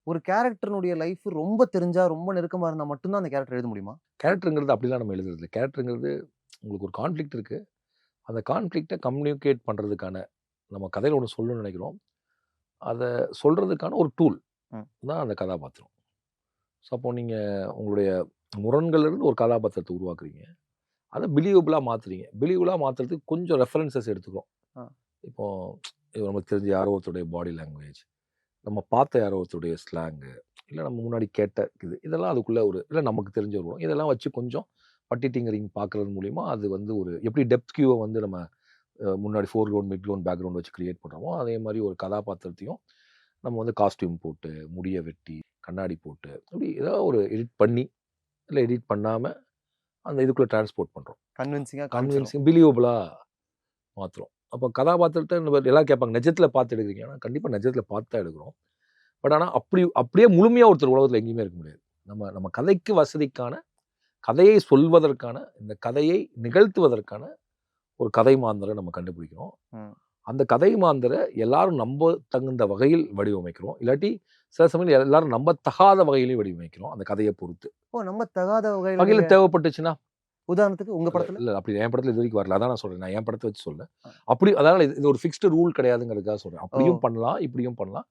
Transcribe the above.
ஒரு கேரக்டர்னுடைய லைஃப் ரொம்ப தெரிஞ்சா, ரொம்ப நெருக்கமா இருந்தா மட்டும் தான் அந்த கேரக்டர் எழுத முடியுமா? கேரக்டருங்கிறது அப்படிலாம் நம்ம எழுதுறது இல்ல. கேரக்டருங்கிறது உங்களுக்கு ஒரு கான்ஃப்ளிக்ட் இருக்கு. அந்த கான்ஃப்ளிக்ட்ட கம்யூனிகேட் பண்றதுக்கான நம்ம கதையில ஒண்ணு சொல்லணும்னு நெனைக்கிறோம். அத சொல்றதுக்கான ஒரு டூல் ம். தான் அந்த கதாபாத்திரம். ஸோ, அப்போ நீங்க உங்களுடைய முரண்கள்லேருந்து ஒரு கதாபாத்திரத்த உருவாக்குறீங்க. அத பிலீவபிளா மாத்துறீங்க. பிலீவபிளா மாத்துறதுக்கு கொஞ்சம் ரெஃபரன்ஸஸ் எடுத்துக்கிறோம். ஆ. இப்போ நமக்கு தெரிஞ்ச யாரோ ஒருத்தருடைய பாடி லாங்குவேஜ், நம்ம பார்த்த யாரோ ஒருத்தருடைய ஸ்லாங்கு, இல்ல நம்ம முன்னாடி கேட்ட இதெல்லாம் அதுக்குள்ள இல்ல நமக்கு தெரிஞ்ச ஒரு குணம். இதெல்லாம் வச்சு கொஞ்சம் பட்டி டிங்கரிங் பார்க்கறது மூலியமா அது ஒரு எப்படி டெப்த் கியூவ வந்து நம்ம முன்னாடி ஃபோர்கிரவுண்ட், மிட் பேக்கிரவுண்ட் வச்சு கிரியேட் பண்றோமோ, அதே மாரி ஒரு கதாபாத்திரத்தையும் நம்ம வந்து காஸ்டியூம் போட்டு, முடிய வெட்டி, கண்ணாடி போட்டு, அப்படி ஏதாவது ஒரு எடிட் பண்ணி, இல்ல எடிட் பண்ணாம அந்த இதுக்குள்ள டிரான்ஸ்போர்ட் பண்றோம். கன்வின்சிங்கா காமிச்சிரும். கன்வின்சிங், பிலீவபிளா மாத்துறோம். அப்போ கதாபாத்திரத்த எல்லாரும் கேட்பாங்க, "நிஜத்தில பார்த்து எடுக்குறீங்களான்னா?" கண்டிப்பா நிஜத்தில பார்த்து தான் எடுக்குறோம். பட் ஆனா அப்படியே முழுமையா ஒருத்தர் உலகத்தில எங்கேயுமே இருக்க முடியாது. நம்ம நம்ம கதைக்கு வசதிக்கான, கதையை சொல்வதற்கான, இந்த கதையை நிகழ்த்துவதற்கான ஒரு கதை மாந்தர நம்ம கண்டுபிடிக்கிறோம். ம். அந்த கதை மாந்தர எல்லாரும் நம்ப தகுந்த வகையில் வடிவமைக்கிறோம். இல்லாட்டி சில சமயம் எல்லாரும் நம்பத்தகாத வகையிலயும் வடிவமைக்கிறோம். அந்த கதைய பொறுத்து. ஓ! நம்ம தகாத வகையில வகையில நீங்க தேவைப்பட்டுச்சுன்னா, உதாரணத்துக்கு உங்க இல்ல படத்துல? இல்ல அப்படி என் படத்துல இதுவரைக்கும் வரல. அதான் நான் சொல்றேன். நான் என் படத்த வச்சு சொல்ல. அ. அப்படி அதனால இது இது ஒரு ஃபிக்ஸ்டு ரூல் கிடையாதுங்கிறதுக்காக சொல்றேன். ஓ! அப்படியும் பண்ணலாம், இப்படியும் பண்ணலாம்.